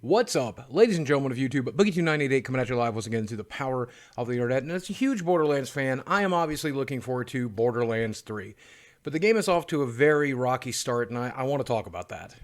What's up, ladies and gentlemen of YouTube? Boogie2988 coming at you live once again through the power of the internet. And as a huge Borderlands fan, I am obviously looking forward to Borderlands 3. But the game is off to a very rocky start, and I want to talk about that.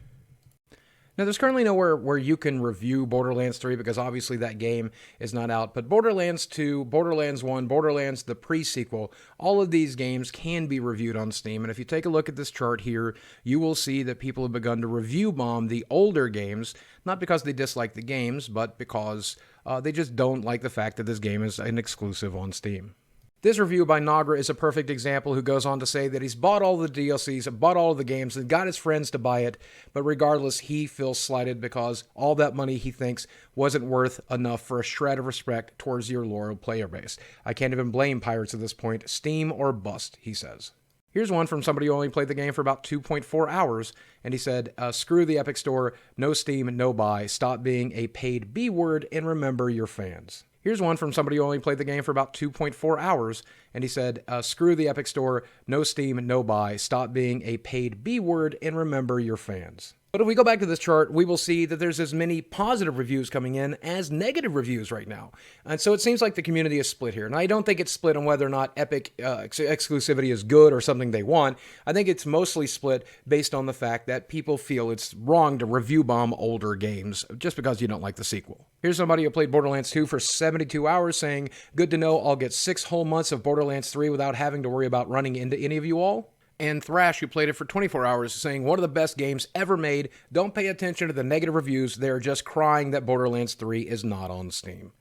Now, there's currently nowhere where you can review Borderlands 3 because obviously that game is not out. But Borderlands 2, Borderlands 1, Borderlands the pre-sequel, all of these games can be reviewed on Steam. And if you take a look at this chart here, you will see that people have begun to review bomb the older games, not because they dislike the games, but because they just don't like the fact that this game is an exclusive on Steam. This review by Nagra is a perfect example, who goes on to say that he's bought all the DLCs, bought all of the games, and got his friends to buy it, but regardless, he feels slighted because all that money he thinks wasn't worth enough for a shred of respect towards your loyal player base. I can't even blame Pirates at this point. Steam or bust, he says. Here's one from somebody who only played the game for about 2.4 hours, and he said, screw the Epic Store, no Steam, no buy, stop being a paid B-word, and remember your fans. Here's one from somebody who only played the game for about 2.4 hours, and he said, screw the Epic Store, no Steam, no buy, stop being a paid B-word, and remember your fans. But if we go back to this chart, we will see that there's as many positive reviews coming in as negative reviews right now. And so it seems like the community is split here. And I don't think it's split on whether or not Epic exclusivity is good or something they want. I think it's mostly split based on the fact that people feel it's wrong to review bomb older games just because you don't like the sequel. Here's somebody who played Borderlands 2 for 72 hours saying, good to know I'll get 6 whole months of Borderlands 3 without having to worry about running into any of you all. And Thrash, who played it for 24 hours, saying, one of the best games ever made. Don't pay attention to the negative reviews. They're just crying that Borderlands 3 is not on Steam.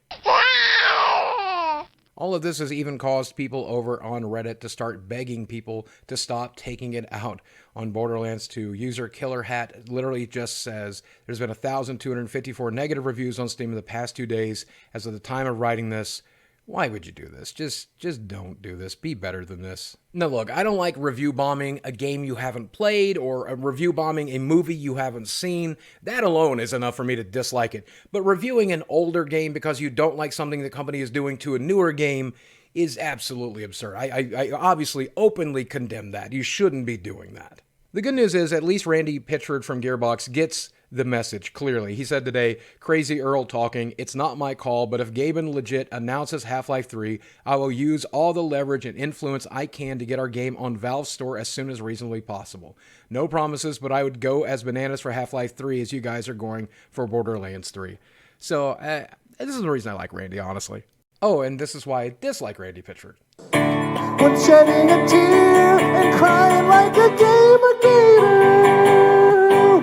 All of this has even caused people over on Reddit to start begging people to stop taking it out on Borderlands 2. User Killer Hat literally just says, there's been 1,254 negative reviews on Steam in the past 2 days. As of the time of writing this, why would you do this? Just don't do this. Be better than this. Now look, I don't like review bombing a game you haven't played or a review bombing a movie you haven't seen. That alone is enough for me to dislike it. But reviewing an older game because you don't like something the company is doing to a newer game is absolutely absurd. I obviously openly condemn that. You shouldn't be doing that. The good news is at least Randy Pitchford from Gearbox gets the message clearly. He said today, Crazy Earl talking, it's not my call, but if Gaben legit announces Half-Life 3, I will use all the leverage and influence I can to get our game on Valve's store as soon as reasonably possible. No promises, but I would go as bananas for Half-Life 3 as you guys are going for Borderlands 3. So, this is the reason I like Randy, honestly. Oh, and this is why I dislike Randy Pitchford. When shedding a tear and crying like a gamer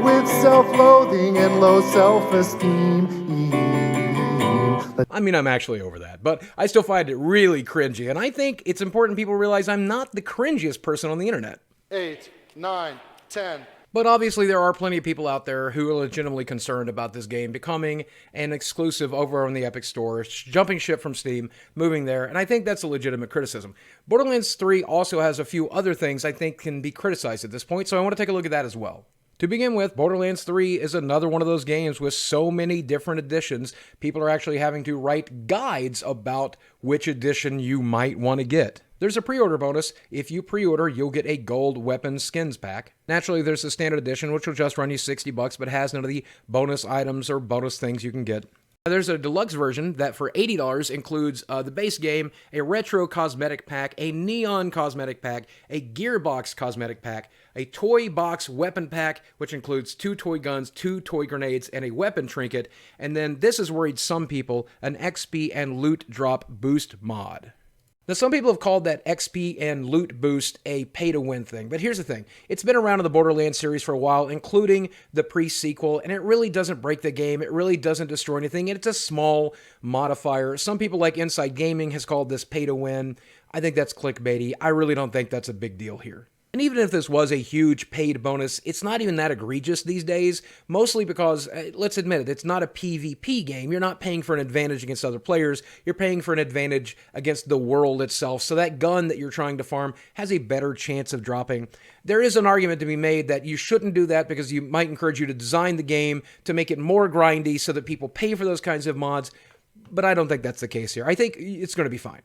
with self-loathing and low self-esteem. I mean, I'm actually over that, but I still find it really cringy, and I think it's important people realize I'm not the cringiest person on the internet. 8, 9, 10. But obviously there are plenty of people out there who are legitimately concerned about this game becoming an exclusive over on the Epic Store, jumping ship from Steam, moving there, and I think that's a legitimate criticism. Borderlands 3 also has a few other things I think can be criticized at this point, so I want to take a look at that as well. To begin with, Borderlands 3 is another one of those games with so many different editions, people are actually having to write guides about which edition you might want to get. There's a pre-order bonus. If you pre-order, you'll get a gold weapon skins pack. Naturally, there's the standard edition, which will just run you $60, but has none of the bonus items or bonus things you can get. There's a deluxe version that for $80 includes the base game, a retro cosmetic pack, a neon cosmetic pack, a Gearbox cosmetic pack, a toy box weapon pack, which includes 2 toy guns, 2 toy grenades, and a weapon trinket. And then this has worried some people, an XP and loot drop boost mod. Now, some people have called that XP and loot boost a pay-to-win thing, but here's the thing. It's been around in the Borderlands series for a while, including the pre-sequel, and it really doesn't break the game. It really doesn't destroy anything, and it's a small modifier. Some people like Inside Gaming has called this pay-to-win. I think that's clickbaity. I really don't think that's a big deal here. And even if this was a huge paid bonus, it's not even that egregious these days, mostly because, let's admit it, it's not a PvP game. You're not paying for an advantage against other players. You're paying for an advantage against the world itself. So that gun that you're trying to farm has a better chance of dropping. There is an argument to be made that you shouldn't do that because you might encourage you to design the game to make it more grindy so that people pay for those kinds of mods. But I don't think that's the case here. I think it's going to be fine.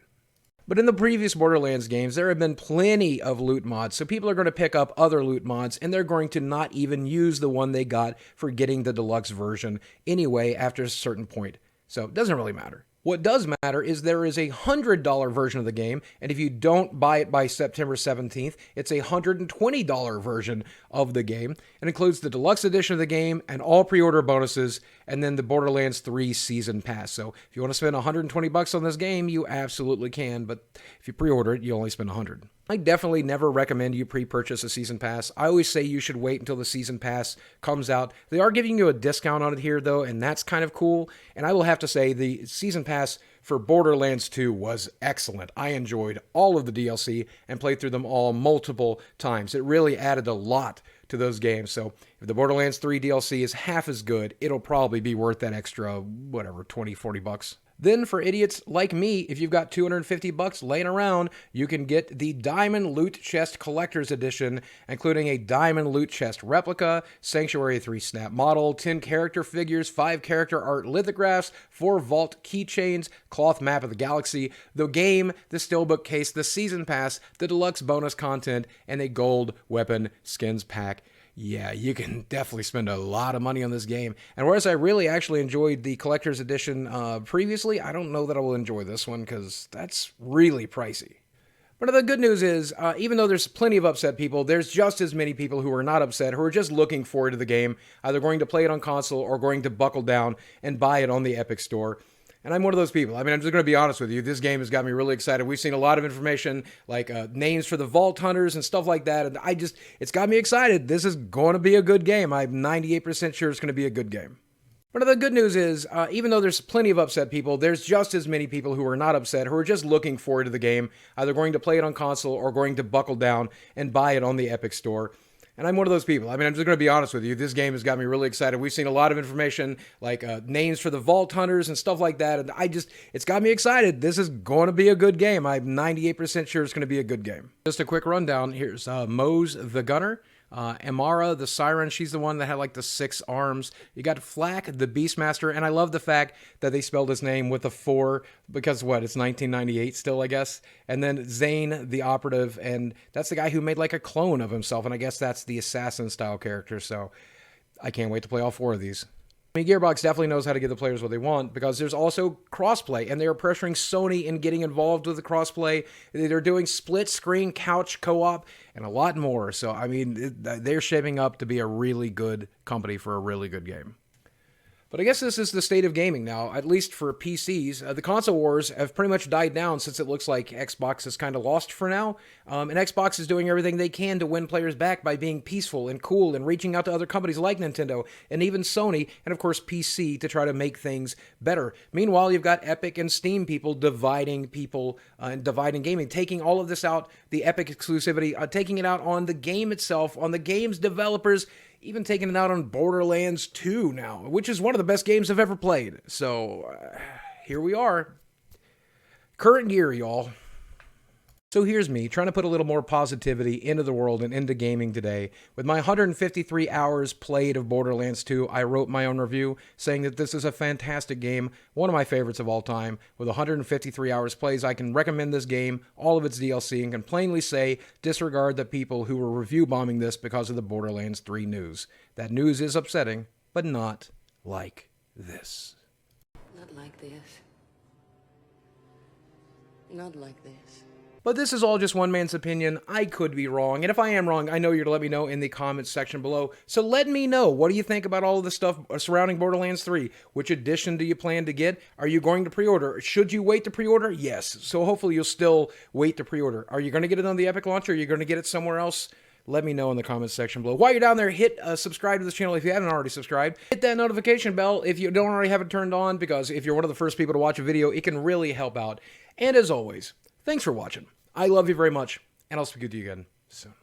But in the previous Borderlands games, there have been plenty of loot mods, so people are going to pick up other loot mods, and they're going to not even use the one they got for getting the deluxe version anyway after a certain point. So it doesn't really matter. What does matter is there is a $100 version of the game, and if you don't buy it by September 17th, it's a $120 version of the game. It includes the deluxe edition of the game and all pre-order bonuses, and then the Borderlands 3 Season Pass. So if you want to spend $120 on this game, you absolutely can, but if you pre-order it, you only spend $100. I definitely never recommend you pre-purchase a Season Pass. I always say you should wait until the Season Pass comes out. They are giving you a discount on it here, though, and that's kind of cool. And I will have to say the Season Pass for Borderlands 2 was excellent. I enjoyed all of the DLC and played through them all multiple times. It really added a lot to those games. So if the Borderlands 3 DLC is half as good, it'll probably be worth that extra, whatever, 20, 40 bucks. Then for idiots like me, if you've got 250 bucks laying around, you can get the Diamond Loot Chest Collector's Edition, including a Diamond Loot Chest replica, Sanctuary 3 snap model, 10 character figures, 5 character art lithographs, 4 vault keychains, cloth map of the galaxy, the game, the steelbook case, the season pass, the deluxe bonus content, and a gold weapon skins pack. Yeah, you can definitely spend a lot of money on this game. And whereas I really actually enjoyed the collector's edition previously, I don't know that I will enjoy this one because that's really pricey. But the good news is, even though there's plenty of upset people, there's just as many people who are not upset, who are just looking forward to the game, either going to play it on console or going to buckle down and buy it on the Epic Store. And I'm one of those people. I mean, I'm just going to be honest with you. This game has got me really excited. We've seen a lot of information, like names for the Vault Hunters and stuff like that. And it's got me excited. This is going to be a good game. I'm 98% sure it's going to be a good game. But the good news is, even though there's plenty of upset people, there's just as many people who are not upset, who are just looking forward to the game, either going to play it on console or going to buckle down and buy it on the Epic Store. And I'm one of those people. I mean, I'm just going to be honest with you. This game has got me really excited. We've seen a lot of information, like names for the Vault Hunters and stuff like that. And it's got me excited. This is going to be a good game. I'm 98% sure it's going to be a good game. Just a quick rundown. Here's Mose the Gunner. Amara, the Siren, she's the one that had like the 6 arms. You got Flack, the Beastmaster, and I love the fact that they spelled his name with a 4 because what, it's 1998 still, I guess. And then Zane, the Operative, and that's the guy who made like a clone of himself, and I guess that's the assassin style character, so I can't wait to play all 4 of these. I mean, Gearbox definitely knows how to give the players what they want because there's also crossplay, and they are pressuring Sony in getting involved with the crossplay. They're doing split-screen couch co-op and a lot more. So, I mean, they're shaping up to be a really good company for a really good game. But I guess this is the state of gaming now, at least for PCs. The console wars have pretty much died down since it looks like Xbox is kind of lost for now. And Xbox is doing everything they can to win players back by being peaceful and cool and reaching out to other companies like Nintendo and even Sony and, of course, PC to try to make things better. Meanwhile, you've got Epic and Steam dividing people and dividing gaming, taking all of this out, the Epic exclusivity, taking it out on the game itself, on the game's developers, even taking it out on Borderlands 2 now, which is one of the best games I've ever played. So, here we are. Current gear, y'all. So here's me, trying to put a little more positivity into the world and into gaming today. With my 153 hours played of Borderlands 2, I wrote my own review saying that this is a fantastic game, one of my favorites of all time. With 153 hours plays, I can recommend this game, all of its DLC, and can plainly say, disregard the people who were review bombing this because of the Borderlands 3 news. That news is upsetting, but not like this. Not like this. Not like this. But this is all just one man's opinion. I could be wrong. And if I am wrong, I know you're to let me know in the comments section below. So let me know. What do you think about all of the stuff surrounding Borderlands 3? Which edition do you plan to get? Are you going to pre-order? Should you wait to pre-order? Yes. So hopefully you'll still wait to pre-order. Are you going to get it on the Epic launcher? Are you going to get it somewhere else? Let me know in the comments section below. While you're down there, hit subscribe to this channel if you haven't already subscribed. Hit that notification bell if you don't already have it turned on, because if you're one of the first people to watch a video, it can really help out. And as always, thanks for watching. I love you very much, and I'll speak to you again soon.